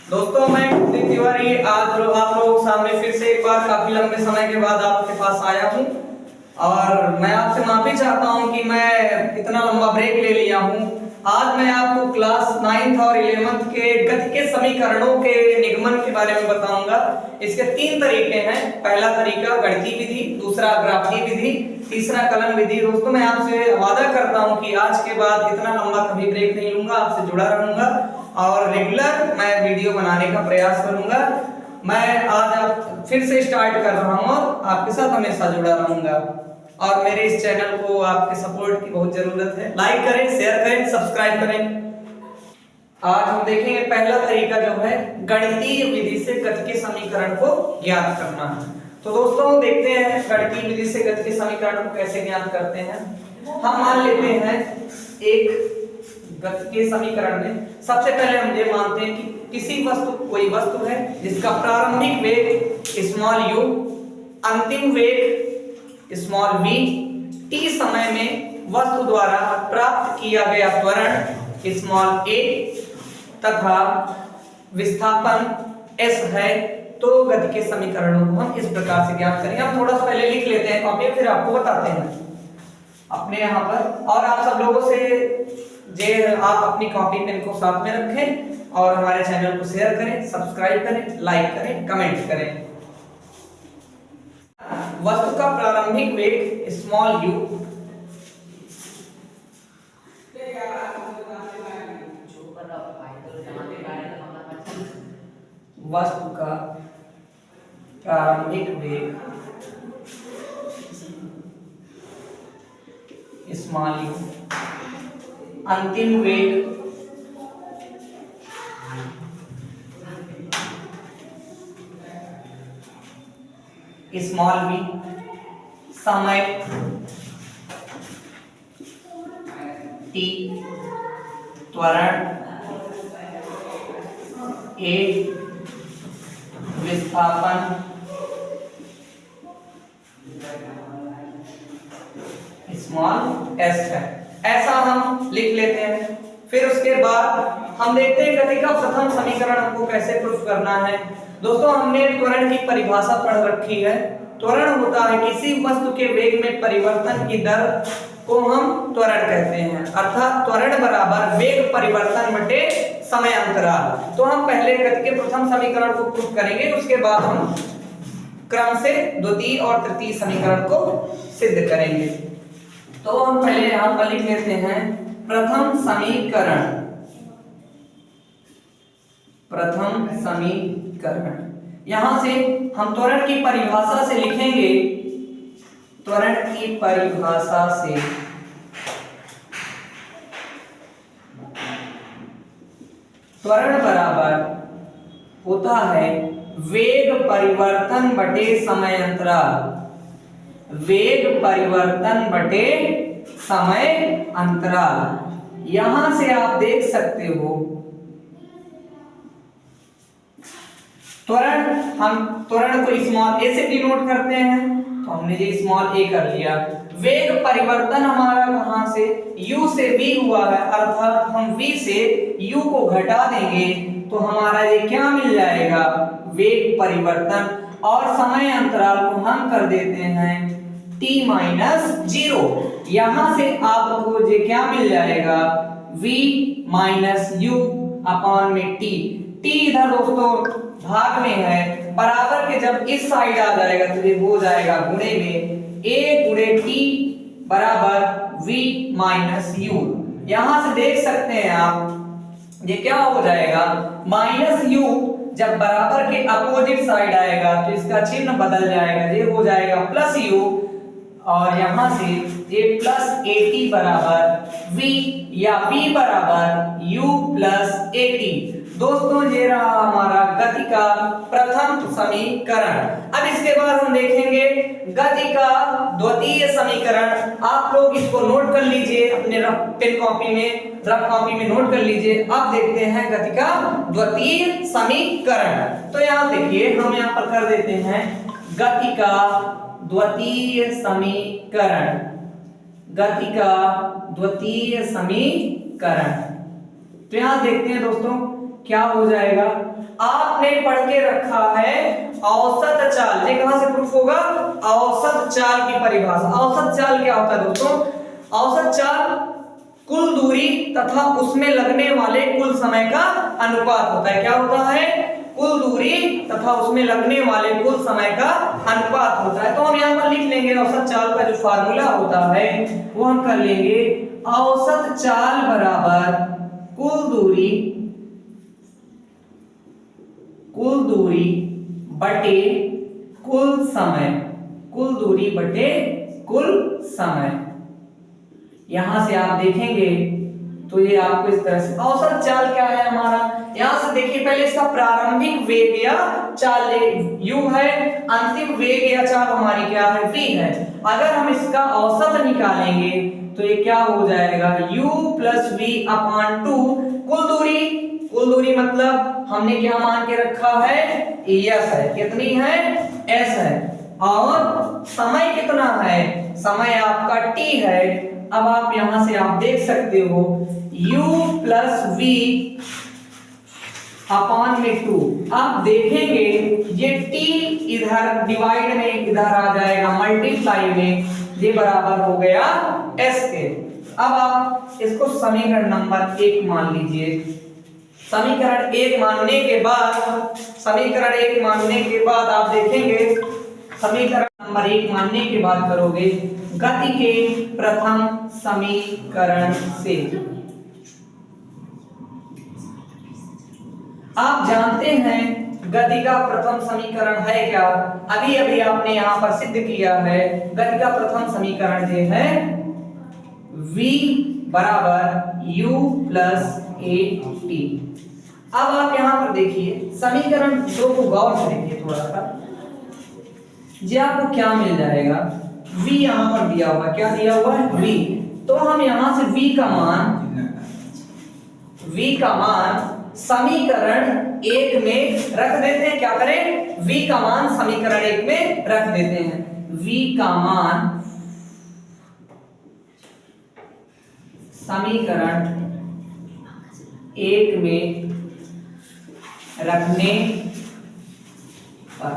दोस्तों मैं कुलदीप तिवारी आज आप लोगों के सामने फिर से एक बार काफी लंबे समय के बाद आपके पास आया हूं और मैं आपसे माफी चाहता हूं कि मैं इतना लंबा ब्रेक ले लिया हूं। आज मैं आपको क्लास 9th और 11th के गति के समीकरणों के निगमन के बारे में बताऊंगा। इसके 3 तरीके हैं। पहला तरीका गणितीय विधि, दूसरा ग्राफीय विधि, तीसरा कलन विधि। दोस्तों मैं आपसे वादा करता हूं कि आज के बाद इतना लंबा कभी ब्रेक नहीं लूंगा, आपसे जुड़ा रहूंगा और रेगुलर मैं वीडियो बनाने का प्रयास करूंगा। मैं आज फिर से स्टार्ट कर रहा हूं और आपके साथ हमेशा जुड़ा रहूंगा और मेरे इस चैनल को आपके सपोर्ट की बहुत जरूरत है। लाइक करें, शेयर करें, सब्सक्राइब करें। आज हम देखेंगे पहला तरीका जो है गणितीय विधि से गति के समीकरण को ज्ञात करना। तो दोस्तों देखते हैं गणितीय विधि से गति के समीकरण को कैसे ज्ञात करते हैं। हम मान लेते हैं एक गति के समीकरण में सबसे पहले हम ये मानते हैं कि किसी वस्तु कोई वस्तु है जिसका प्रारंभिक वेग स्मॉल u, अंतिम वेग स्मॉल v, t समय में वस्तु द्वारा प्राप्त किया गया त्वरण स्मॉल a तथा विस्थापन s है। तो गति के समीकरणों को हम इस प्रकार से ज्ञात करेंगे। हम थोड़ा सा पहले लिख लेते हैं कॉपी, फिर आपको बताते हैं अपने यहाँ पर। और आप सब लोगों से आप अपनी कॉपी पेन को साथ में रखें और हमारे चैनल को शेयर करें, सब्सक्राइब करें, लाइक करें, कमेंट करें। वस्तु का प्रारंभिक वेग स्मॉल u, वस्तु का प्रारंभिक वेग स्मॉल u, अंतिम वेग स्मॉल v, समय t, त्वरण a, विस्थापन स्मॉल s है। ऐसा हम लिख लेते हैं। फिर उसके बाद हम देखते हैं गति का प्रथम समीकरण हमको कैसे प्रूफ करना है। दोस्तों हमने त्वरण की परिभाषा पढ़ रखी है। त्वरण होता है किसी वस्तु के वेग में परिवर्तन की दर को हम त्वरण कहते हैं, अर्थात त्वरण बराबर वेग परिवर्तन बटे समय अंतराल। तो हम पहले गति के प्रथम समीकरण को प्रूफ करेंगे, उसके बाद हम क्रम से द्वितीय और तृतीय समीकरण को सिद्ध करेंगे। तो हम पहले यहां पर लिख लेते हैं प्रथम समीकरण। प्रथम समीकरण यहां से हम त्वरण की परिभाषा से लिखेंगे। त्वरण की परिभाषा से त्वरण बराबर होता है वेग परिवर्तन बटे समय अंतराल। वेग परिवर्तन बटे समय अंतराल। यहां से आप देख सकते हो त्वरण, हम त्वरण को स्मॉल a से डिनोट करते हैं, तो हमने ये स्मॉल a कर लिया। वेग परिवर्तन हमारा कहां से u से v हुआ है, अर्थात हम v से u को घटा देंगे तो हमारा ये क्या मिल जाएगा, वेग परिवर्तन। और समय अंतराल को हम कर देते हैं t-0। यहां से आपको ये क्या मिल जाएगा, v माइनस u अपॉन में t। t इधर दोस्तों भाग में है, बराबर के जब इस साइड आ जाएगा तो ये हो जाएगा गुणे में, a गुणे t बराबर v माइनस u। यहां से देख सकते हैं आप ये क्या हो जाएगा, माइनस u जब बराबर के अपोजिट साइड आएगा तो इसका चिन्ह बदल जाएगा, ये हो जाएगा प्लस u और यहां से ये प्लस at बराबर v या v बराबर u प्लस at। दोस्तों ये रहा हमारा गति का प्रथम समीकरण। अब इसके बाद हम देखेंगे गति का द्वितीय समीकरण। आप लोग इसको नोट कर लीजिए अपने पेन कॉपी में, रफ कॉपी में नोट कर लीजिए। अब देखते हैं गति का द्वितीय समीकरण। तो यहाँ देखिए हम यहाँ पर कर देते हैं गति का द्वितीय समीकरण। गति का द्वितीय समीकरण तो यहां देखते हैं दोस्तों क्या हो जाएगा, आपने पढ़ के रखा है औसत चाल, ये कहां से प्रूफ होगा, औसत चाल की परिभाषा। औसत चाल क्या होता है दोस्तों, औसत चाल कुल दूरी तथा उसमें लगने वाले कुल समय का अनुपात होता है। क्या होता है, कुल दूरी तथा उसमें लगने वाले कुल समय का अनुपात होता है। तो हम यहाँ पर लिख लेंगे औसत चाल का जो फार्मूला होता है वो हम कर लेंगे, औसत चाल बराबर कुल दूरी बटे कुल समय, कुल दूरी बटे कुल समय। यहां से आप देखेंगे तो ये आपको इस तरह से औसत चाल क्या है हमारा, यहां से देखिए पहले इसका प्रारंभिक वेग या चाल u है, अंतिम वेग या चाल हमारी क्या है, v है। अगर हम इसका औसत निकालेंगे तो ये क्या हो जाएगा, u प्लस v अपॉन 2। कुल दूरी मतलब हमने क्या मान के रखा है, s है, कितनी है, s है, और समय कितना है, समय आपका t है। अब आप यहां से आप देख सकते हो u प्लस v अपॉन में 2। आप देखेंगे ये t इधर डिवाइड में इधर आ जाएगा, मल्टीप्लाई में ये बराबर हो गया s के। अब आप इसको समीकरण नंबर 1 मान लीजिए। समीकरण 1 मानने के बाद आप देखेंगे, समीकरण नंबर 1 मानने के बाद करोगे गति के प्रथम समीकरण से। आप जानते हैं गति का प्रथम समीकरण है क्या, अभी अभी आपने यहां पर सिद्ध किया है। गति का प्रथम समीकरण ये है v बराबर u प्लस at। अब आप यहां पर देखिए समीकरण 2 को गौर से देखिए थोड़ा सा, जी आपको क्या मिल जाएगा, v यहां पर दिया हुआ, क्या दिया हुआ है, v। तो हम यहां से v का मान समीकरण 1 में रख देते हैं। क्या करें, v का मान समीकरण 1 में रख देते हैं। v का मान समीकरण 1 में रखने पर,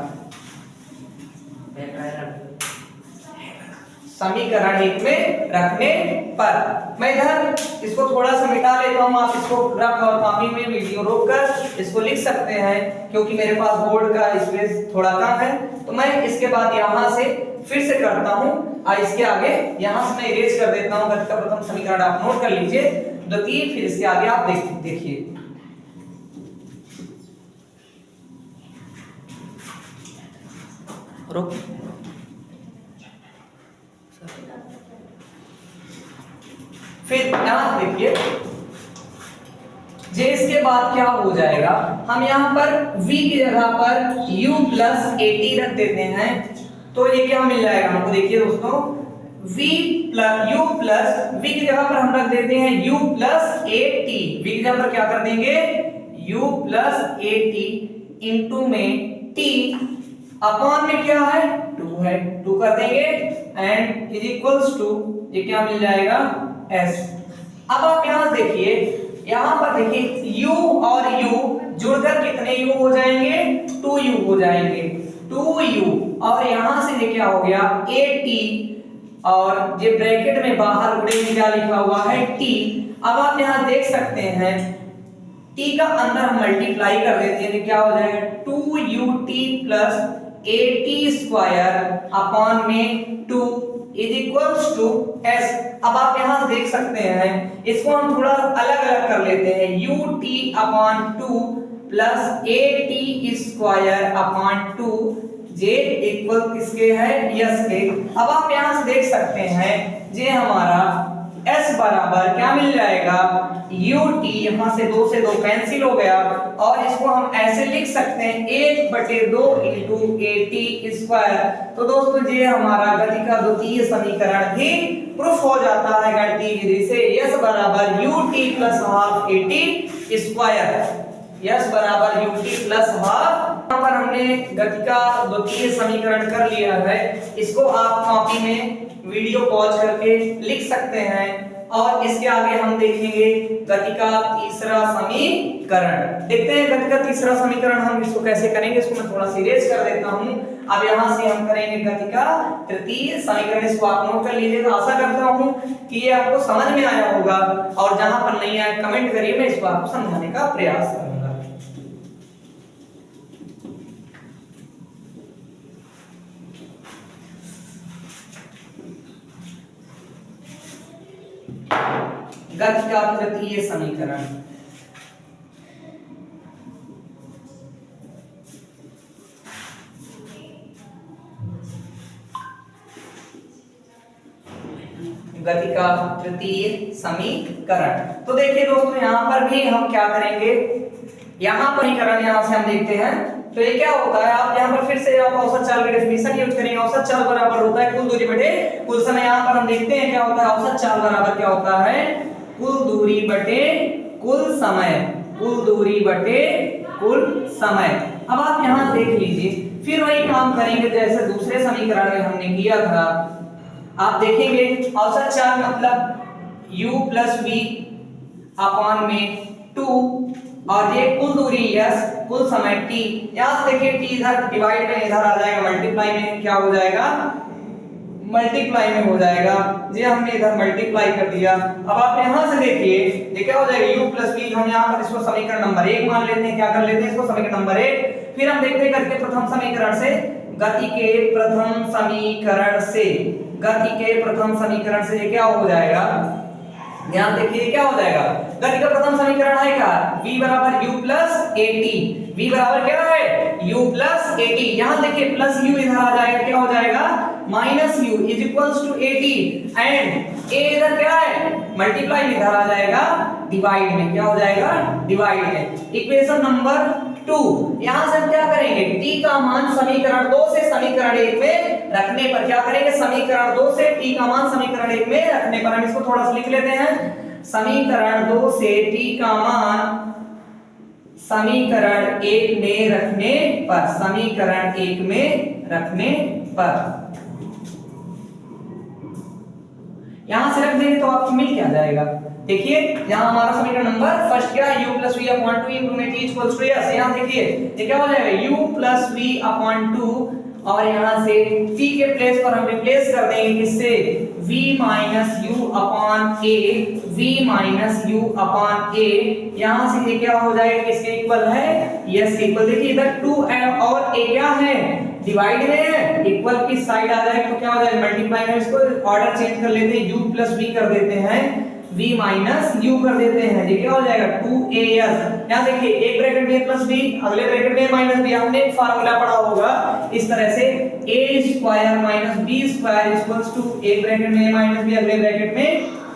समीकरण 1 में रखने पर मैं इधर इसको थोड़ा सा मिटा लेता हूं। आप इसको रफ और कॉपी में वीडियो रोककर इसको लिख सकते हैं, क्योंकि मेरे पास बोर्ड का स्पेस थोड़ा कम है। तो मैं इसके बाद यहां से फिर से करता हूं, और इसके आगे यहां से मैं इरेज कर देता हूं। गति का प्रथम समीकरण आप नोट कर लीजिए, द्वितीय, फिर इसके आगे आप देखिए। रुक, फिर यहां देखिए, जे इसके बाद क्या हो जाएगा, हम यहां पर v की जगह पर u प्लस at रख देते हैं। तो ये क्या मिल जाएगा हमको, देखिए दोस्तों, u प्लस v की जगह पर हम रख देते हैं u प्लस at। v की जगह पर क्या कर देंगे, u प्लस at इंटू में t अपॉन में क्या है, 2 है, 2 कर देंगे, एंड इज इक्वल्स टू ये क्या मिल जाएगा, s। अब आप यहां देखिए, यहां पर देखिए u और u जुड़कर कितने u हो जाएंगे, 2u हो जाएंगे, 2u। और यहां से ये क्या हो गया, at, और ये ब्रैकेट में बाहर गुणे में क्या लिखा हुआ है, t। अब आप यहां देख सकते हैं t का अंदर हम मल्टीप्लाई कर देते हैं, क्या हो जाएगा, 2ut plus at square upon में 2 इज इक्वल्स टू s। अब आप यहां देख सकते हैं, इसको हम थोड़ा अलग अलग कर लेते हैं, ut upon 2 plus at square upon 2 J equal किसके है, s के। अब आप यहां से देख सकते हैं जे हमारा s बराबर क्या मिल जाएगा, ut, यहां से 2 से 2 कैंसिल हो गया, और इसको हम ऐसे लिख सकते हैं 1/2 इंटू at स्क्वायर। तो दोस्तों ये हमारा गति का द्वितीय समीकरण भी प्रूफ हो जाता है गणितीय विधि से। s बराबर ut plus half at square, s बराबर ut प्लस हाफ। यहाँ पर हमने गति का द्वितीय समीकरण कर लिया है, इसको आप कॉपी में वीडियो पॉज करके लिख सकते हैं। और इसके आगे हम देखेंगे गति का तीसरा समीकरण। देखते हैं गति का तीसरा समीकरण हम इसको कैसे करेंगे। इसको मैं थोड़ा सीरियस कर देता हूं। अब यहां से हम करेंगे गति का तृतीय समीकरण। इसको आप नोट कर लीजिएगा। आशा करता हूं कि ये आपको समझ में आया होगा, और जहां पर नहीं आया कमेंट करिए, मैं इसको आपको समझाने का प्रयास करूंगा। गति का तृतीय समीकरण। गति का तृतीय समीकरण। तो देखिए दोस्तों, यहां पर भी हम क्या करेंगे, यहां पर समीकरण यहां से हम देखते हैं। तो ये क्या होता है, आप यहां पर फिर से आप औसत चाल की डेफिनेशन यूज करेंगे। औसत चाल बराबर होता है कुल दूरी बटे कुल समय। यहां पर हम देखते हैं क्या होता है, औसत चाल बराबर क्या होता है, कुल दूरी बटे कुल समय। कुल दूरी बटे कुल समय। अब आप यहां देख लीजिए, फिर वही काम करेंगे जैसे दूसरे समीकरण में हमने किया था। आप देखेंगे औसत चाल मतलब u प्लस v अपॉन में 2, और ये कुल दूरी s, कुल समय t। यहां से देखिए t इधर डिवाइड में इधर आ जाएगा, मल्टीप्लाई में क्या हो जाएगा, मल्टीप्लाई में हो जाएगा। ये हमने इधर मल्टीप्लाई कर दिया। अब आप यहां से देखिए ये क्या हो जाएगा, u प्लस v। हम यहां पर इसको समीकरण नंबर 1 मान लेते हैं। क्या कर लेते हैं इसको, समीकरण नंबर 1। फिर हम देखते हैं गति के प्रथम समीकरण से, गति के प्रथम समीकरण से, गति के प्रथम समीकरण से ये क्या हो जाएगा, ध्यान देखिए क्या हो जाएगा। गति का प्रथम समीकरण है क्या, v बराबर u प्लस at। v बराबर क्या है, u प्लस at। यहां देखिए प्लस u इधर आ जाएगा, क्या हो जाएगा, minus u is equals to 80, and a इधर क्या है, मल्टीप्लाई में इधर आ जाएगा, डिवाइड में क्या हो जाएगा, डिवाइड में। Equation number 2। यहां से हम क्या करेंगे, t का मान समीकरण 2 से समीकरण 1 में रखने पर क्या करेंगे, समीकरण 2 से t का मान समीकरण 1 में रखने पर, हम इसको थोड़ा सा लिख लेते हैं। समीकरण 2 से t का मान समीकरण 1 में रखने पर, समीकरण 1 में रखने पर यहां से रख देंगे तो आपको मिल क्या जाएगा। देखिए यहां हमारा समीकरण नंबर फर्स्ट क्या है, u plus v upon 2 into में t इक्वल्स टू s। यहां देखिए ये क्या हो जाएगा, u प्लस v अपॉन 2, और यहां से t के प्लेस पर हम रिप्लेस कर देंगे किससे, v minus u upon a, v minus u upon a। यहां से ये क्या हो जाएगा, किसके इक्वल है, s के इक्वल। देखिए इधर 2 और a क्या है, डिवाइड में है, इक्वल की साइड आ जाएगा तो क्या हो जाएगा, मल्टीप्लाई में। इसको ऑर्डर चेंज कर लेते हैं, u प्लस v कर देते हैं, v माइनस u कर देते हैं। ये क्या हो जाएगा, 2as। यहां देखिए एक ब्रैकेट में प्लस b, अगले ब्रैकेट में माइनस b। आपने एक फार्मूला पढ़ा होगा इस तरह से, a square minus b square equals to, एक ब्रैकेट में a माइनस b, अगले ब्रैकेट में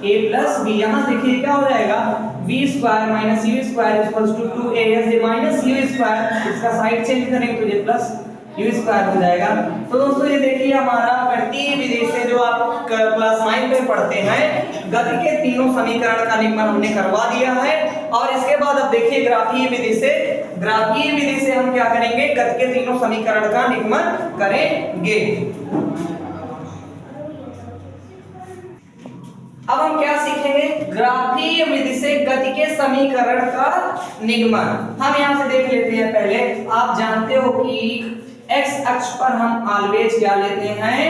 a प्लस b। यहां देखिए क्या हो जाएगा, v square minus u square equals to 2as। ये माइनस u स्क्वायर, इसका साइड चेंज करेंगे तो ये प्लस u स्क्वायर हो जाएगा। तो दोस्तों ये देखिए हमारा गणितीय विधि से जो आप क्लास 9 में पढ़ते हैं, गति के तीनों समीकरण का निगमन हमने करवा दिया है। और इसके बाद अब देखिए ग्राफीय विधि से, ग्राफीय विधि से हम क्या करेंगे, गति के तीनों समीकरण का निगमन करेंगे। अब हम क्या सीखेंगे, ग्राफीय विधि से गति के समीकरण का निगमन। हम यहां से देख लेते हैं। पहले आप जानते हो कि x अक्ष पर हम ऑलवेज क्या लेते हैं,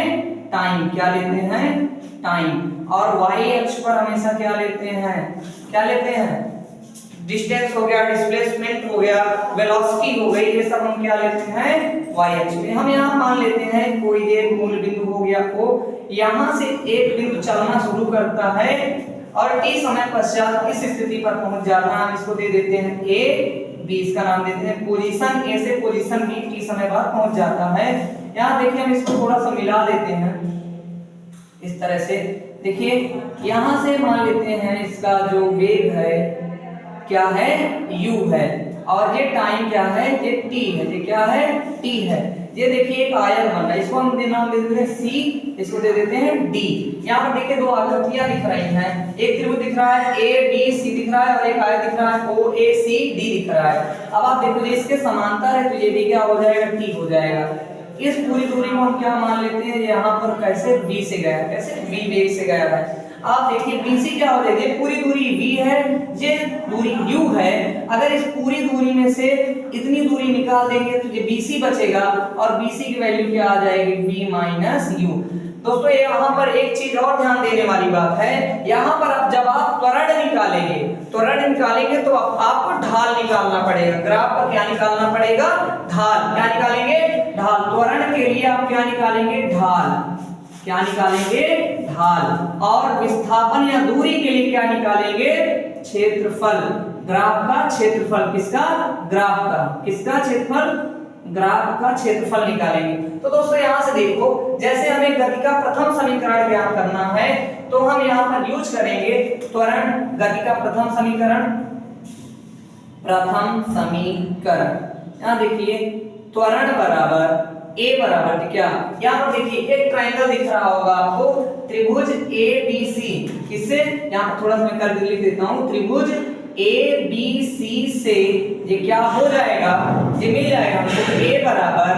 टाइम। क्या लेते हैं, टाइम। और y अक्ष पर हमेशा क्या लेते हैं, क्या लेते हैं, डिस्टेंस हो गया, डिस्प्लेसमेंट हो गया, वेलोसिटी हो गई, ये सब हम क्या लेते हैं, y अक्ष में। हम यहाँ मान लेते हैं कोई एक मूल बिंदु हो गया O, यहाँ से एक बिंदु चलना शुरू करता है और t समय पश्चात इस स्थिति पर पहुंच जाता है। हम इसको दे देते हैं A, B इसका नाम देते हैं पोजीशन A से पोजीशन B t समय बाद पहुंच जाता है। यहाँ देखिए हम इसको थोड़ा सा मिला देते हैं इस तरह से। देखिए यहाँ से मान लेते हैं इसका जो वेग है क्या है, u है, और ये टाइम क्या है, ये t है। ये क्या है, t है। ये देखिए एक आयत बन रहा है, इसको हम नाम दे देते हैं c, इसको दे देते हैं d। यहाँ पर देखिए दो आकृतियां दिख रही हैं, एक त्रिभुज दिख रहा है a b c दिख रहा है, और एक आयत दिख रहा है o a c d दिख रहा है। अब आप देखो ये इसके समांतर है तो ये भी क्या हो जाएगा, t हो जाएगा। इस पूरी दूरी को हम क्या मान लेते हैं, यहाँ पर कैसे v से गया है, कैसे v वेग से गया है। आप देखिए BC क्या हो जाएगी, पूरी दूरी V है, ये दूरी U है। अगर इस पूरी दूरी में से इतनी दूरी निकाल देंगे तो ये BC बचेगा और BC की वैल्यू क्या आ जाएगी, V माइनस U। दोस्तों यहाँ पर एक चीज और ध्यान देने वाली बात है, यहाँ पर जब आप त्वरण निकालेंगे तो आपको ढाल निकालना पड़ेगा। ग्राफ पर क्या निकालना पड़ेगा, ढाल। क्या निकालेंगे, ढाल। त्वरण के लिए आप क्या निकालेंगे, ढाल। क्या निकालेंगे, ढाल। और विस्थापन या दूरी के लिए क्या निकालेंगे, क्षेत्रफल। ग्राफ का क्षेत्रफल, किसका, ग्राफ का, किसका क्षेत्रफल, ग्राफ का क्षेत्रफल निकालेंगे। तो दोस्तों यहां से देखो, जैसे हमें गति का प्रथम समीकरण ज्ञात करना है तो हम यहां पर यूज करेंगे त्वरण, गति का प्रथम समीकरण। यहां देखिए त्वरण बराबर A बराबर क्या, यहां पर देखिए एक ट्रायंगल दिख रहा होगा आपको, त्रिभुज ABC। किससे, यहां पर थोड़ा सा मैं कर लिख देता हूं, त्रिभुज ABC से ये क्या हो जाएगा, ये मिल जाएगा हमको A बराबर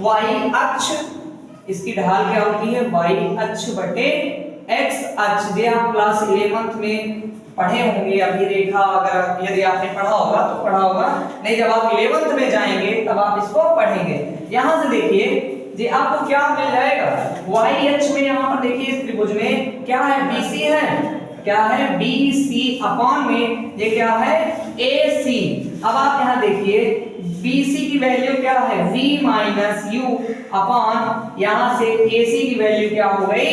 y अक्ष, इसकी ढाल क्या होती है, y अक्ष बटे x अक्ष। ये आप क्लास 11th में पढ़े होंगे अभिरेखा, अगर यदि आपने पढ़ा होगा तो पढ़ा होगा, नहीं जब आप 11th में जाएंगे तब आप इसको पढ़ेंगे। यहां से देखिए ये आपको क्या मिल जाएगा, y अक्ष में यहां पर देखिए इस त्रिभुज में क्या है, BC है, क्या है, BC अपॉन में ये क्या है, AC। अब आप यहां देखिए BC की वैल्यू क्या है, V माइनस U अपॉन यहां से AC की वैल्यू क्या हो गई,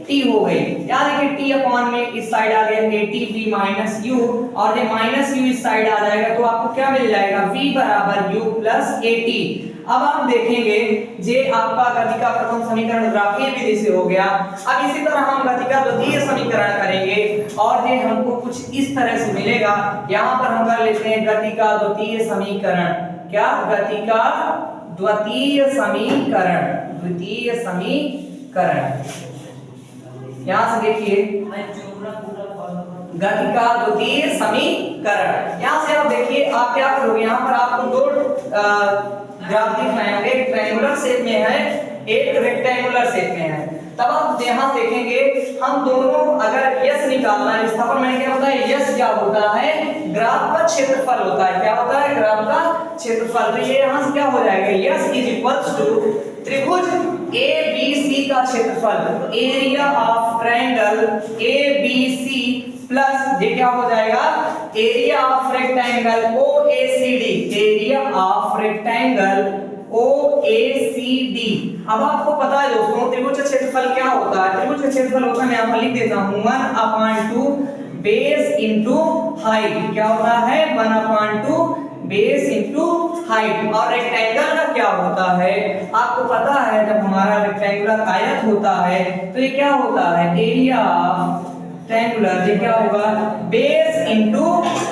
T हो गई। याद है कि T अपॉन में इस साइड आ गया ATV माइनस U और ये माइनस U इस साइड आ जाएगा तो आपको क्या मिल जाएगा, V बराबर U प्लस AT। अब आप देखेंगे ये आपका गति का प्रथम समीकरण ग्राफीय विधि से हो गया। अब इसी तरह हम गति का द्वितीय समीकरण करेंगे और ये हमको कुछ इस तरह से मिलेगा। यहाँ पर हम कर लेते हैं गति का द्वितीय समीकरण। क्या, गति का द्वितीय समीकरण, द्वितीय समीकरण। यहाँ से देखिए गति का द्वितीय समीकरण, यहाँ से आप देखिए आप क्या करोगे, यहाँ पर आपको दो ग्राफ दिख रहे होंगे, एक ट्रायंगुलर शेप में है, एक रेक्टेंगुलर शेप में है। तब आप यहाँ देखेंगे हम दोनों अगर यस निकालना है, विस्थापन में क्या होता है, यस क्या होता है, ग्राफ का क्षेत्रफल होता है। क्या होता है, ग्राफ का क्षेत्रफल। तो ये यहाँ से क्या हो जाएगा, यस इज इक्वल्स टू त्रिभुज ABC का क्षेत्रफल, तो area of triangle ABC plus ये क्या हो जाएगा, area of rectangle OACD, area of rectangle OACD। अब आपको पता है दोस्तों त्रिभुज का क्षेत्रफल क्या होता है, त्रिभुज का क्षेत्रफल होता है, मैं यहाँ पर लिख देता हूँ 1/2 बेस इनटू हाइट। क्या होता है, 1/2 बेस इनटू हाइट। और रेक्टेंगल का क्या होता है, आपको पता है जब हमारा रेक्टेंगुलर आयत होता है तो ये क्या होता है, एरिया रेक्टेंगुलर, ये क्या होगा, बेस इनटू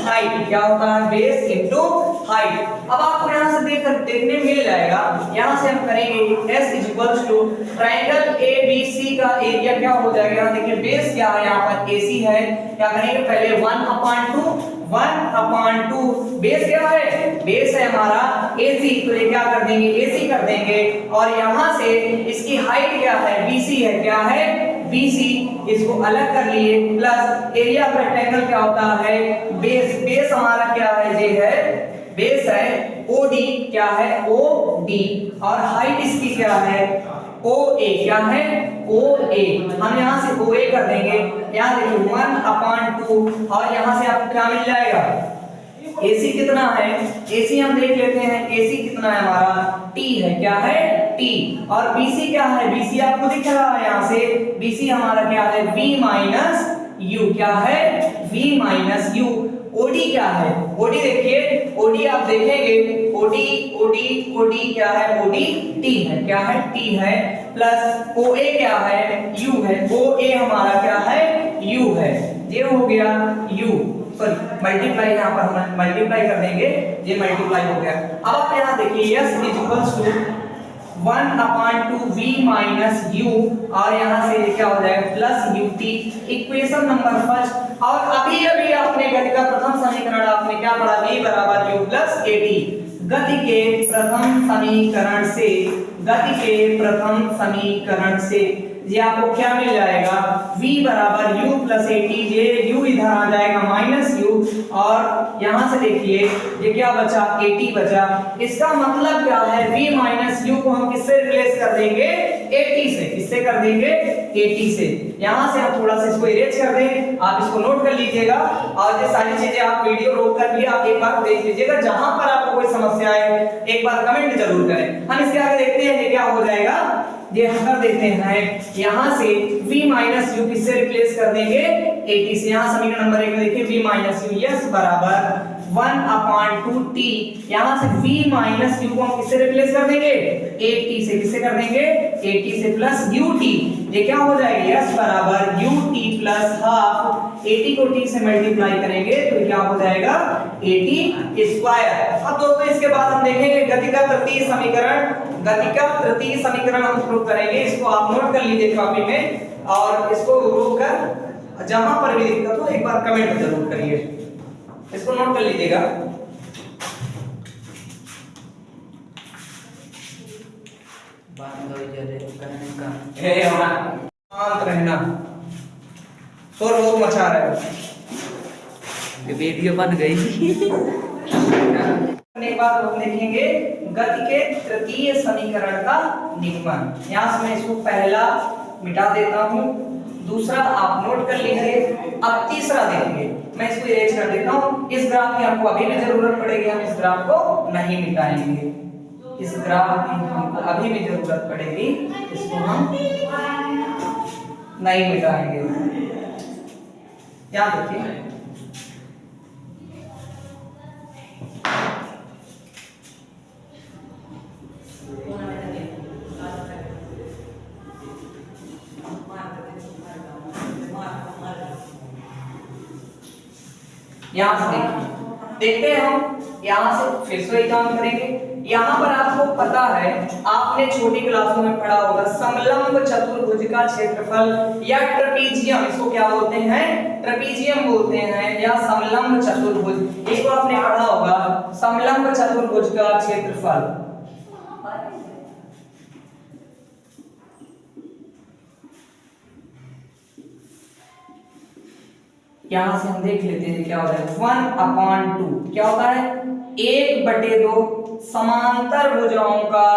हाइट। क्या होता है, बेस इनटू हाइट। अब आपको यहाँ से देखने मिल जाएगा, यहाँ से हम करेंगे S is equals to triangle ABC का एरिया क्या हो जाएगा, यहाँ देखिए बेस क्या है, यहाँ पर AC है, क्या करेंगे पहले 1/2 बेस क्या है, बेस है हमारा AC, तो ये क्या कर देंगे, AC कर देंगे और यहाँ से इसकी हाइट क्या है, BC है, क्या है, BC, इसको अलग कर लिए प्लस एरिया ऑफ रेक्टेंगल क्या होता है, बेस, बेस हमारा क्या है, ये है बेस है OD, क्या है OD और हाइट इसकी क्या है OA, क्या है OA। हम यहाँ से OA कर देंगे, यहाँ देखिए 1/2 और यहाँ से आपको क्या मिल जाएगा, AC कितना है, AC हम देख लेते हैं, AC कितना है हमारा, T है, क्या है T। और BC क्या है, BC आपको दिख रहा है यहाँ से, BC हमारा क्या है V माइनस U, क्या है V माइनस U। OD क्या है, OD देखिए, OD आप देखेंगे OD क्या है, OD T है, क्या है T है प्लस OA क्या है, U है, OA हमारा क्या है U है, ये हो गया U, सॉरी मल्टीप्लाई, यहाँ पर हम मल्टीप्लाई कर देंगे, ये मल्टीप्लाई हो गया। अब आप यहाँ देखिए S is equals to 1/2 V minus U और यहाँ से ये क्या हो जाएगा plus UT, equation number first. और अभी आपने गति का प्रथम समीकरण आपने क्या पढ़ा, V बराबर U प्लस AT। गति के प्रथम समीकरण से ये आपको क्या मिल जाएगा, v बराबर u प्लस at, ये u इधर आ जाएगा माइनस u, और यहां से देखिए ये क्या बचा, at बचा। इसका मतलब क्या है, v माइनस u को हम किससे रिप्लेस कर देंगे, at से। किससे कर देंगे, at से। यहां से हम थोड़ा सा इसको इरेज कर दें, आप इसको नोट कर लीजिएगा, और ये सारी चीजें आप वीडियो रोक कर भी आप एक बार देख लीजिएगा। जहां पर आपको कोई समस्या है एक बार कमेंट जरूर करें। हम इसके आगे देखते हैं कि क्या हो जाएगा, ये हम कर देते हैं, यहां से v माइनस u किससे रिप्लेस कर देंगे, at से। यहां समीकरण नंबर 1 में देखिए v माइनस u, यस बराबर 1/2t, यहां से v माइनस u को हम किससे रिप्लेस कर देंगे, at से। किससे कर देंगे, at से, प्लस ut, ये क्या हो जाएगा, यस बराबर ut प्लस हाफ, 80 को t से मल्टीप्लाई करेंगे तो ये क्या हो जाएगा, 80 स्क्वायर। अब दोस्तों इसके बाद हम देखेंगे गति का तृतीय समीकरण। गति का तृतीय समीकरण हम प्रूव करेंगे, इसको आप नोट कर लीजिए कॉपी में, और इसको रोक कर जहां पर भी दिक्कत हो एक बार कमेंट जरूर करिए, इसको नोट कर लीजिएगा। शांत रहना, शोर बहुत मचा रहा है, वीडियो बन गई। करने के बाद हम देखेंगे गति के तृतीय समीकरण का निगमन। यहां से मैं इसको पहला मिटा देता हूं, दूसरा आप नोट कर लीजिए। अब तीसरा देखिए, मैं इसको इरेज कर देता हूं। इस ग्राफ की हमको अभी भी जरूरत पड़ेगी, हम इस ग्राफ को नहीं मिटाएंगे। इस ग्राफ की हमको अभी भी जरूरत पड़ेगी, इसको हम नहीं मिटाएंगे। क्या देखिए, यहां से देखते हैं हम, यहां से फिर से काम करेंगे। यहां पर आपको पता है, आपने छोटी क्लासों में पढ़ा होगा, समलंब चतुर्भुज का क्षेत्रफल या ट्रेपीजियम, इसको क्या बोलते हैं, ट्रेपीजियम बोलते हैं, या समलंब चतुर्भुज, इसको आपने पढ़ा होगा, समलंब चतुर्भुज का क्षेत्रफल। यहां से हम देख लेते हैं क्या होता है, 1/2 क्या होता है, 1/2 समांतर भुजाओं का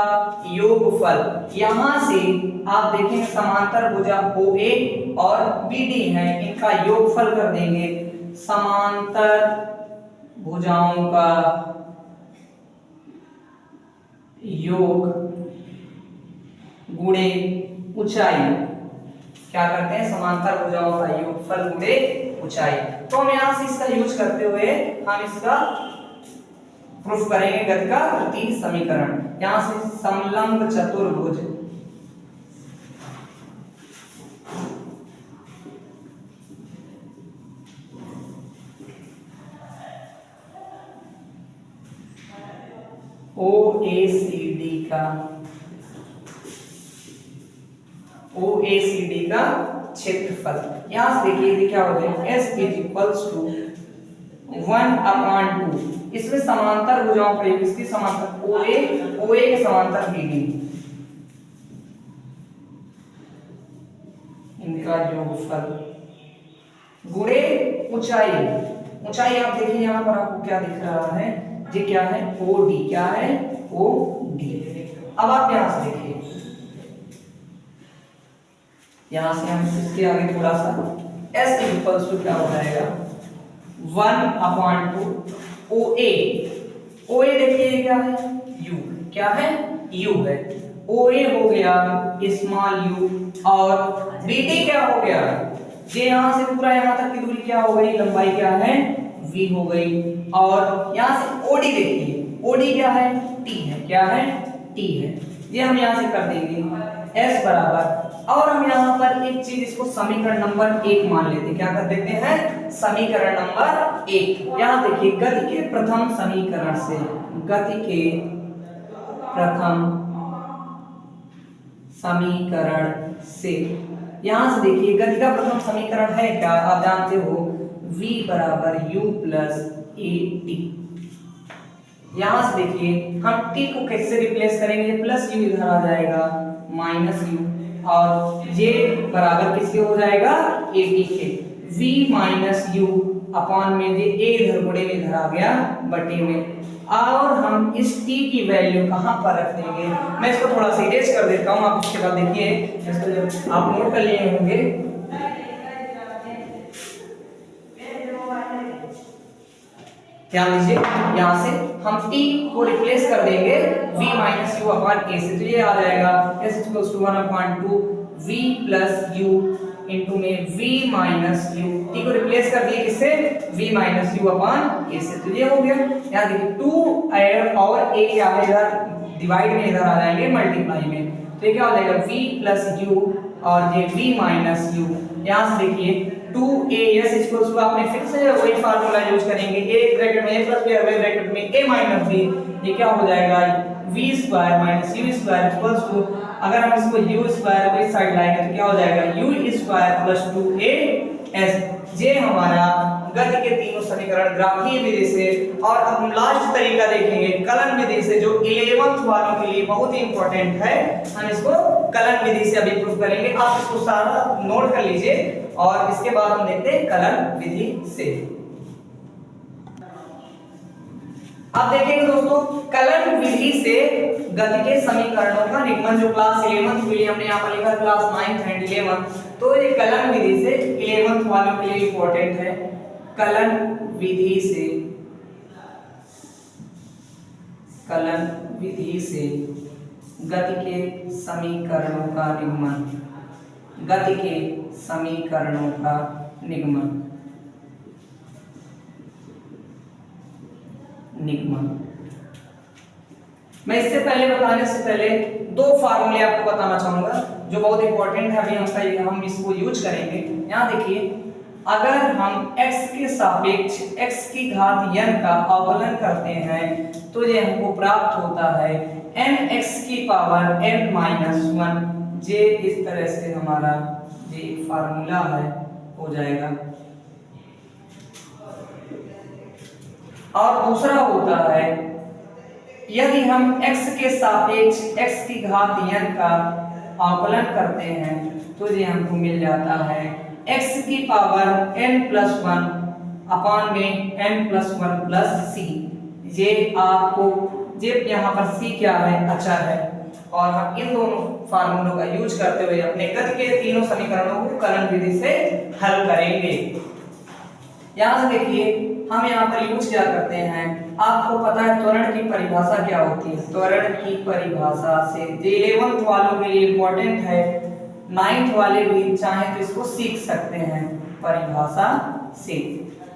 योगफल। यहां से आप देखेंगे समांतर भुजा OA और BD है, इनका योगफल कर देंगे, समांतर भुजाओं का योग गुणे ऊंचाई। क्या करते हैं, समांतर भुजाओं का योगफल गुणे ऊंचाई। तो हम यहां से इसका यूज करते हुए हम इसका प्रूफ करेंगे गति का तृतीय समीकरण। यहां से समलंब चतुर्भुज OACD का क्षेत्रफल। यहां से देखिए क्या हो जाएगा, S = 1/2। इसमें समांतर भुजाओं का योग, इसकी समांतर OA के समांतर BD, इनका योगफल गुणे ऊंचाई। ऊंचाई आप देखिए यहां पर आपको क्या दिख रहा है, ये क्या है, OD, क्या है, OD। अब आप यहां से देखिए, यहां से हम इसके आगे थोड़ा सा S = क्या हो जाएगा, 1/2 OA देखिए क्या है, U, क्या है, U है। OA हो गया स्मॉल u, और BD क्या हो गया, ये यहां से पूरा यहां तक की दूरी क्या हो गई, लंबाई क्या है, V हो गई। और यहां से OD देखिए, OD क्या है, T है, क्या है, T है। ये हम यहां से कर देंगे S बराबर, और हम यहां पर एक चीज, इसको समीकरण नंबर 1 मान लेते हैं। क्या कर देते हैं, समीकरण नंबर 1। यहां देखिए गति के प्रथम समीकरण से, गति के प्रथम समीकरण से, यहां से देखिए गति का प्रथम समीकरण है क्या, आप जानते हो, v बराबर u प्लस at। यहां से देखिए हम t को कैसे रिप्लेस करेंगे, प्लस u इधर आ जाएगा, माइनस u, और ये बराबर किसके हो जाएगा, ए टी के। v माइनस यू अपॉन में ये ए इधर बड़े में इधर आ गया बटे में, और हम इस t की वैल्यू कहां पर रख देंगे, मैं इसको थोड़ा सा इरेज कर देता हूं, आप इसके बाद देखिए इसको जब आप नोट कर लिए होंगे। ध्यान दीजिए, यहां से हम t को रिप्लेस कर देंगे v minus u upon a से, तो ये आ जाएगा s equals to 1/2 v plus u into में v माइनस u, t को रिप्लेस कर दिए किससे, v minus u upon a से, तो ये हो गया। यहां देखिए 2 और a क्या है, इधर डिवाइड में इधर आ जाएंगे मल्टीप्लाई में, तो ये क्या हो जाएगा v प्लस u और ये v माइनस u। यहां से देखिए 2as इक्वल्स टू, आपने फिर से वही फार्मूला यूज करेंगे, a ब्रैकेट में a प्लस b और b ब्रैकेट में a माइनस b, ये क्या हो जाएगा v square minus u square equals to, अगर हम इसको u स्क्वायर इस साइड लाएंगे तो क्या हो जाएगा u स्क्वायर प्लस 2as। ये हमारा गति के तीनों समीकरण ग्राफीय विधि से, और हम लास्ट तरीका देखेंगे कलन विधि से, जो 11th वालों के लिए बहुत ही इंपॉर्टेंट है, हम इसको कलन विधि से अभी प्रूव करेंगे। आप इसको सारा नोट कर लीजिए और इसके बाद हम देखते हैं कलन विधि से। अब देखेंगे दोस्तों कलन विधि से गति के समीकरणों का निगमन, जो क्लास 11th के लिए हमने यहाँ पर लिखा क्लास 9th एंड 11th, तो ये कलन विधि से 11th वालों के लिए इंपॉर्टेंट है। कलन विधि से, कलन विधि से गति के समीकरणों का निगमन, गति के समीकरणों का निगमन, मैं इससे पहले बताने से पहले दो फार्मूले आपको बताना चाहूंगा जो बहुत इंपॉर्टेंट है, अभी हम इसको यूज करेंगे। यहां देखिए, अगर हम x के सापेक्ष x की घात n का अवकलन करते हैं तो ये हमको प्राप्त होता है nx की पावर n माइनस 1। ये इस तरह से हमारा ये फार्मूला है हो जाएगा। और दूसरा होता है, यदि हम x के सापेक्ष x की घात n का अवकलन करते हैं तो ये हमको मिल जाता है x की पावर n प्लस 1 अपॉन में n प्लस 1 प्लस c। ये आपको, ये यहाँ पर c क्या है, अचर है, और हम इन दोनों फार्मूलों का यूज करते हुए अपने गति के तीनों समीकरणों को कलन विधि से हल करेंगे। यहाँ से देखिए, हम यहाँ पर यूज क्या करते हैं, आपको पता है त्वरण की परिभाषा क्या होती है। त्वरण की परिभाषा से 11th वालों के लिए इंपॉर्टेंट है, 9th वाले भी चाहे तो इसको सीख सकते हैं। परिभाषा से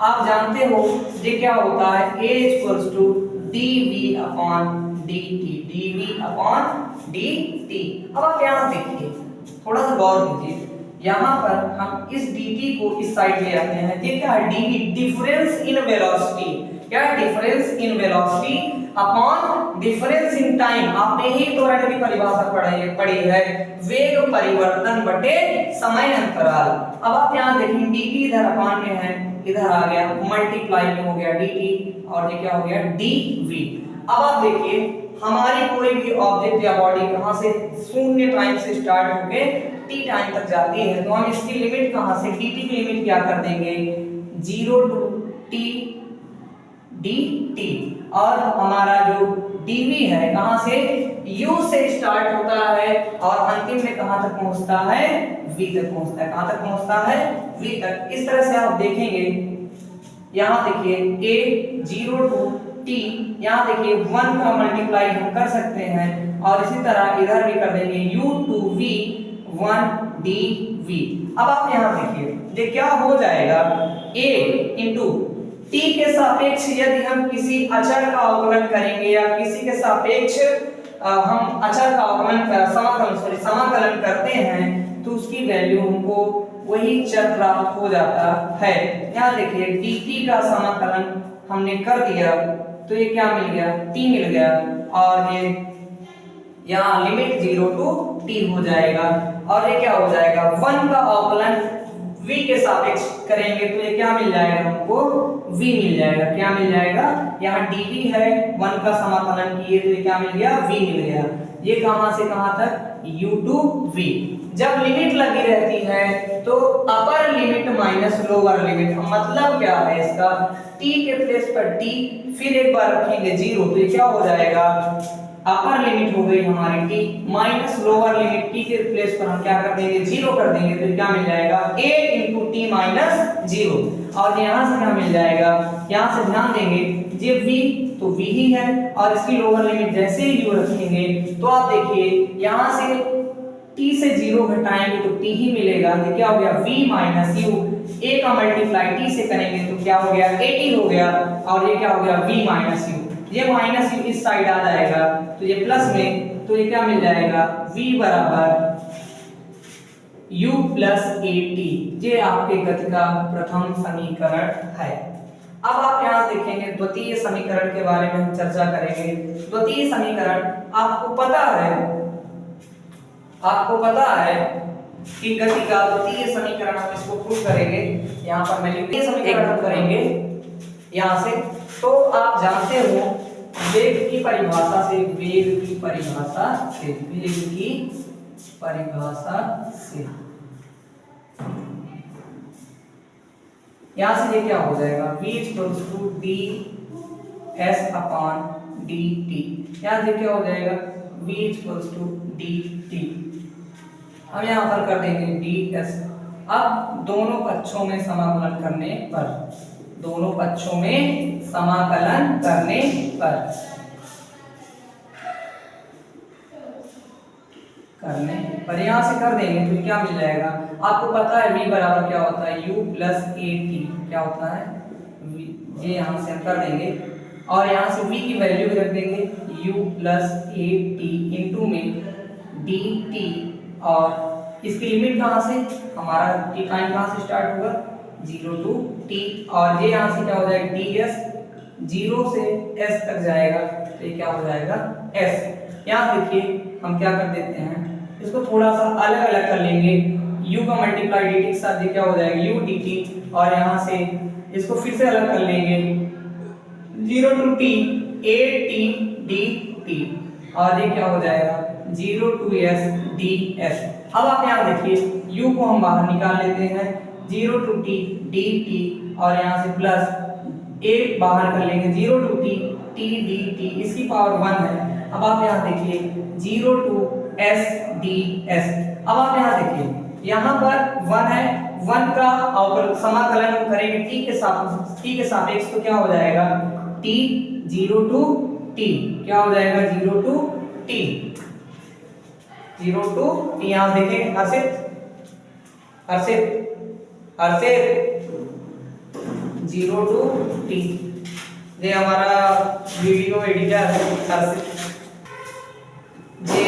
आप जानते हो ये क्या होता है, a equals to dv upon dt, dv upon dt। अब आप यहाँ देखिए, थोड़ा सा गौर कीजिए, यहाँ पर हम इस dt को इस साइड ले आते हैं, ये क्या है, dv डिफरेंस इन वेलोसिटी, क्या difference in velocity upon difference in time. आपने ही त्वरण की परिभाषा पढ़ी है, वेग परिवर्तन बटे समय अंतराल। अब आप यहाँ देखेंगे dt इधर अपॉन में है, इधर आ गया मल्टीप्लाई में हो गया dt, और ये क्या हो गया dv। अब आप देखिए, हमारी कोई भी ऑब्जेक्ट या बॉडी कहां से, शून्य टाइम से स्टार्ट होके t टाइम तक जाती है, तो हम इसकी लिमिट कहां से, dt की लिमिट क्या कर देंगे, 0 टू t dt, और हमारा जो dv है कहां से, u से स्टार्ट होता है और अंतिम में कहां तक पहुंचता है, v तक पहुंचता है। कहां तक पहुंचता है, v तक। इस तरह से आप देखेंगे, यहां देखिए a 0 टू t, यहाँ देखिए 1 का मल्टीप्लाई हम कर सकते हैं, और इसी तरह इधर भी कर देंगे u टू v 1 dv। अब आप यहाँ देखिए, ये क्या हो जाएगा, a इंटू t के सापेक्ष यदि हम किसी अचर का अवकलन करेंगे या किसी के सापेक्ष हम अचर का अवकलन समाकलन करते हैं तो उसकी वैल्यू हमको वही चर प्राप्त हो जाता है। यहाँ देखिए dt का समाकलन हमने कर दिया तो ये क्या मिल गया, t मिल गया, और ये यहाँ लिमिट 0 टू t हो जाएगा, और ये क्या हो जाएगा, 1 का अवकलन v के सापेक्ष करेंगे तो ये क्या मिल जाएगा हमको, v मिल जाएगा। क्या मिल जाएगा, यहाँ dv है, 1 का समाकलन किए तो ये क्या मिल गया, v मिल गया। ये कहां से कहां तक, u टू v। जब लिमिट लगी रहती है तो upper limit minus lower limit, मतलब क्या है इसका, t के प्लेस पर t, फिर एक बार रखेंगे 0, तो ये क्या हो जाएगा, अपर लिमिट हो गई हमारी t minus lower limit, t के प्लेस पर हम क्या कर देंगे 0 कर देंगे, तो क्या मिल जाएगा a इंटू टी माइनस 0। और यहाँ से क्या मिल जाएगा, यहाँ से ध्यान देंगे ये v तो v ही है, और इसकी लोअर लिमिट जैसे ही u रखेंगे तो आप देखिए यहाँ से t से 0 घटाएंगे तो t ही मिलेगा, ये क्या हो गया v माइनस u, a का मल्टीप्लाई t से करेंगे तो क्या हो गया at हो गया, और ये क्या हो गया v माइनस u, ये माइनस u इस साइड आ जाएगा तो ये प्लस में, तो ये क्या मिल जाएगा v बराबर u प्लस at, ये आपके गति का प्रथम समीकरण है। अब आप यहाँ देखेंगे द्वितीय समीकरण के बारे में हम चर्चा करेंगे। द्वितीय समीकरण आपको पता है कि गति का द्वितीय समीकरण हम इसको प्रूव करेंगे। यहाँ पर मैं द्वितीय समीकरण हम करेंगे यहाँ से, तो आप जानते हो वेग की परिभाषा से यहाँ से ये क्या हो जाएगा v = ds अपॉन dt, यहाँ से क्या हो जाएगा v = dt, हम यहाँ पर कर देंगे ds। अब दोनों पक्षों में समाकलन करने पर यहाँ से कर देंगे तो क्या मिल जाएगा, आपको पता है v बराबर क्या होता है u प्लस at, क्या होता है ये यहाँ से हम कर देंगे, और यहाँ से v की वैल्यू भी रख देंगे u प्लस at इंटू में dt, और इसकी लिमिट कहाँ से, हमारा t टाइम कहाँ से स्टार्ट होगा 0 to t, और ये यहाँ से क्या हो जाएगा ds 0 से s तक जाएगा, तो ये क्या हो जाएगा s। यहाँ देखिए हम क्या कर देते हैं, इसको थोड़ा सा अलग अलग कर लेंगे, u का मल्टीप्लाई dt के साथ ये क्या हो जाएगा u dt, और यहाँ से इसको फिर से अलग कर लेंगे 0 to t at dt, और ये क्या हो जाएगा 0 to s ds। अब आप यहाँ देखिए u को हम बाहर निकाल लेते हैं 0 to t dt, और यहाँ से प्लस a बाहर कर लेंगे 0 to t t dt, इसकी पावर 1 है। अब आप यहाँ देखिए 0 to s ds। अब आप यहाँ देखिए यहाँ पर 1 है, 1 का और समाकलन हम करेंगे t के सापेक्ष, तो क्या हो जाएगा t 0 to t, क्या हो जाएगा 0 to t, 0 to t। यहाँ देखेंगे हर्षित 0 to t, ये हमारा वीडियो एडिटर है हर्षित, ये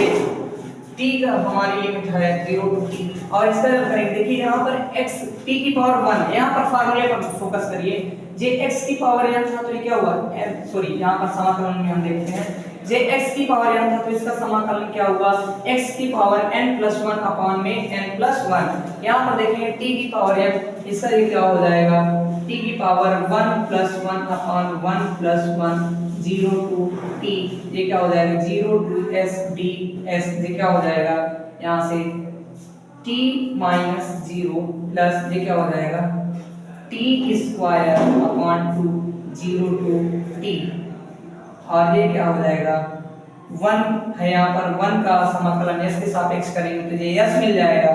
t का हमारी लिमिट है 0 to t, और इसका जब करेंगे देखिए यहाँ पर x t की पावर 1, यहाँ पर फार्मूले पर फोकस करिए, जे x की पावर n था तो ये क्या हुआ सॉरी यहाँ पर समाकलन में हम देखते हैं जे x की पावर n था तो इसका समाकलन क्या हुआ x की पावर n+1 अपॉन में n+1। यहाँ पर देखेंगे t की पावर n, इसका ये क्या हो जाएगा t की पावर 1+1 अपॉन 1+1 0 to t, ये क्या हो जाएगा 0 to s ds, ये क्या हो जाएगा यहाँ से t माइनस 0 प्लस ये क्या हो जाएगा t² अपॉन 2 0 to t, और ये क्या हो जाएगा 1 है, यहाँ पर 1 का समाकलन s के सापेक्ष करेंगे तो ये s मिल जाएगा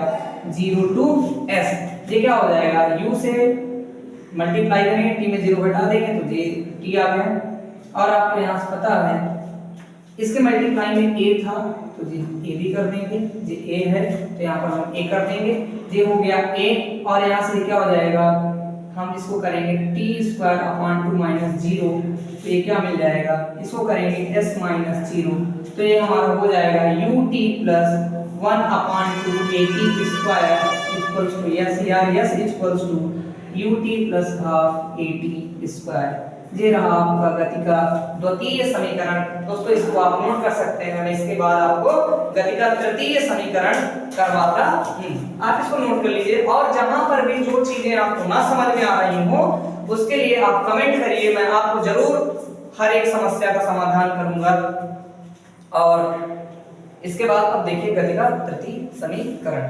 0 to s, ये क्या हो जाएगा u से मल्टीप्लाई करेंगे t में 0 घटा देंगे तो ये t आ गया। और आपको यहाँ से पता है इसके मल्टीप्लाई में a था तो जी a भी कर देंगे, जी a है तो यहाँ पर हम a कर देंगे, ये हो गया a, और यहाँ से क्या हो जाएगा हम इसको करेंगे t² अपॉन 2 0, तो ये क्या मिल जाएगा, इसको करेंगे s माइनस 0, तो ये हमारा हो जाएगा ut plus 1 upon 2 at² equals to s equals to ut plus half at²। ये रहा आपका गति का द्वितीय समीकरण। दोस्तों इसको आप नोट कर सकते हैं, मैं इसके बाद आपको गति का तृतीय समीकरण करवाता हूं, आप इसको नोट कर लीजिए। और जहां पर भी जो चीजें आपको ना समझ में आ रही हो उसके लिए आप कमेंट करिए, मैं आपको जरूर हर एक समस्या का समाधान करूंगा। और इसके बाद अब देखिए गति का तृतीय समीकरण।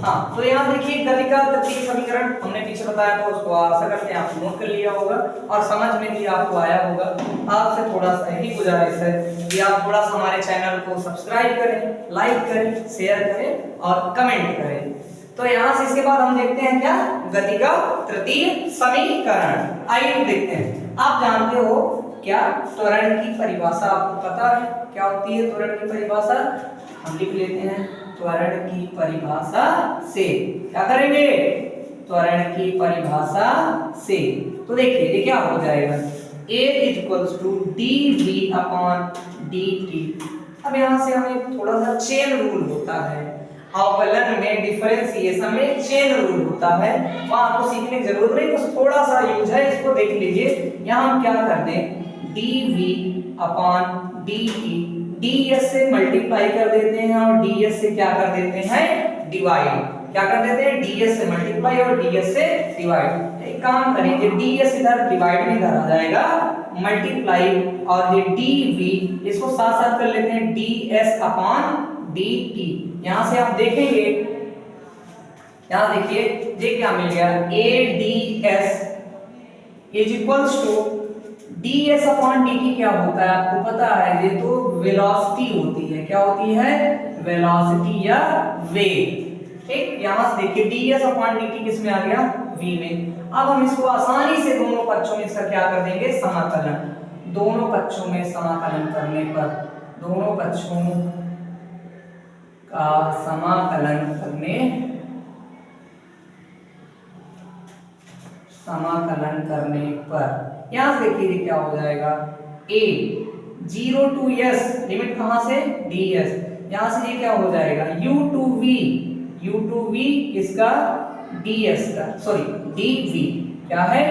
हाँ, तो यहाँ देखिए गति का तृतीय समीकरण हमने पीछे बताया था, उसको आशा करते हैं आप नोट कर लिया होगा और समझ में भी आपको आया होगा। आपसे थोड़ा सा यही गुजारिश है कि आप थोड़ा सा हमारे चैनल को सब्सक्राइब करें, लाइक करें, शेयर करें और कमेंट करें। तो यहाँ से इसके बाद हम देखते हैं क्या, गति का तृतीय समीकरण। आइए देखते हैं। आप जानते हो क्या त्वरण की परिभाषा आपको पता है क्या होती है त्वरण की परिभाषा? हम लिख लेते हैं त्वरण की परिभाषा से। क्या करेंगे? त्वरण की परिभाषा से। तो देखिए ये क्या हो जाएगा, A इक्वल्स टू dV/dt। अब यहाँ से हमें थोड़ा सा चेन रूल होता है, अवकलन में डिफरेंशिएशन में चेन रूल होता है, वहां आपको सीखने की जरूरत नहीं, बस थोड़ा सा यूज है, इसको देख लीजिए। यहाँ हम क्या करते हैं, dV/dt ds से मल्टीप्लाई कर देते हैं और ds से क्या कर देते हैं, डिवाइड। क्या कर देते हैं, ds से मल्टीप्लाई और ds से डिवाइड। एक काम करेंगे, ds इधर डिवाइड में इधर आ जाएगा, मल्टीप्लाई और ये dv इसको साथ साथ कर लेते हैं ds/dt। यहां से आप देखेंगे, यहां देखिए ये क्या मिल गया, ads is equals to ds/dt। क्या होता है आपको पता है, ये तो वेलोसिटी होती है। क्या होती है, वेलोसिटी या वेग। ठीक, यहां से देखिए ds/dt किस में आ गया, v में। अब हम इसको आसानी से दोनों पक्षों में इसका क्या कर देंगे, समाकलन। दोनों पक्षों में समाकलन करने पर, दोनों पक्षों का समाकलन करने पर यहां से देखिए क्या हो जाएगा, a 0 to s लिमिट कहां से, ds। यहां से ये क्या हो जाएगा, u to v किसका, ds का, सॉरी dv। क्या है,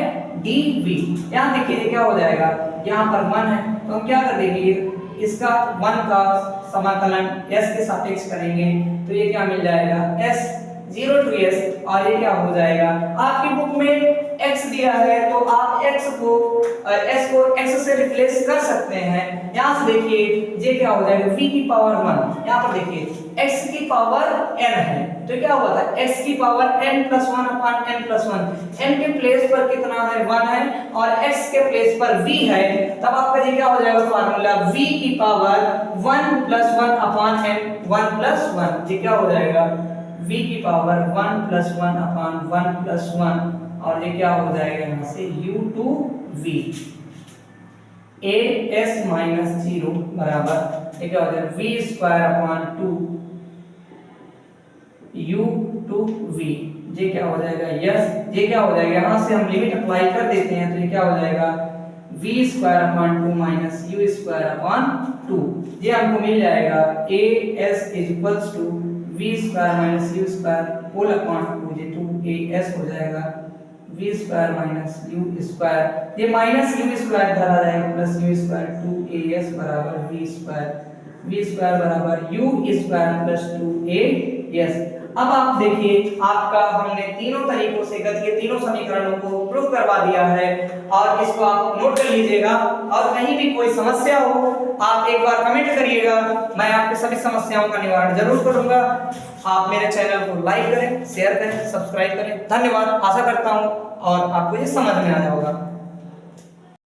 dv। यहां देखिए क्या हो जाएगा, यहां पर 1 है तो हम क्या कर देंगे, इसका 1 का समाकलन s के सापेक्ष करेंगे तो ये क्या मिल जाएगा, s 0 to s। और ये क्या हो जाएगा, आपकी बुक में x दिया है तो आप s को x से रिप्लेस कर सकते हैं। यहां से देखिए ये क्या हो जाएगा, v की पावर 1। यहां पर देखिए x की पावर n है तो क्या हुआ था, x की पावर n+1/n+1। n के प्लेस पर कितना है, 1 है, और x के प्लेस पर v है, तब आपका ये क्या हो जाएगा फार्मूला, v की पावर 1+1/n 1+1। ये क्या हो जाएगा, v की पावर 1+1/1+1 और ये क्या हो जाएगा यहाँ से u to v। as-0 बराबर ये क्या हो जाएगा, v²/2 u to v। ये क्या हो जाएगा, यस। ये क्या हो जाएगा, यहाँ से हम लिमिट अप्लाई कर देते हैं तो ये क्या हो जाएगा, v²/2 u²/2। ये हमको मिल जाएगा as equals to v² - u² whole upon 2। ये 2as हो जाएगा, v² - u²। ये माइनस u² इधर आ जाएगा, प्लस u² 2as बराबर v² बराबर u² प्लस 2as। अब आप देखिए, आपका हमने तीनों तरीकों से गति के तीनों समीकरणों को प्रूफ करवा दिया है और इसको आप नोट कर लीजिएगा। और कहीं भी कोई समस्या हो आप एक बार कमेंट करिएगा, मैं आपके सभी समस्याओं का निवारण जरूर करूंगा। आप मेरे चैनल को लाइक करें, शेयर करें, सब्सक्राइब करें। धन्यवाद। आशा करता हूं और आपको ये समझ में आया होगा।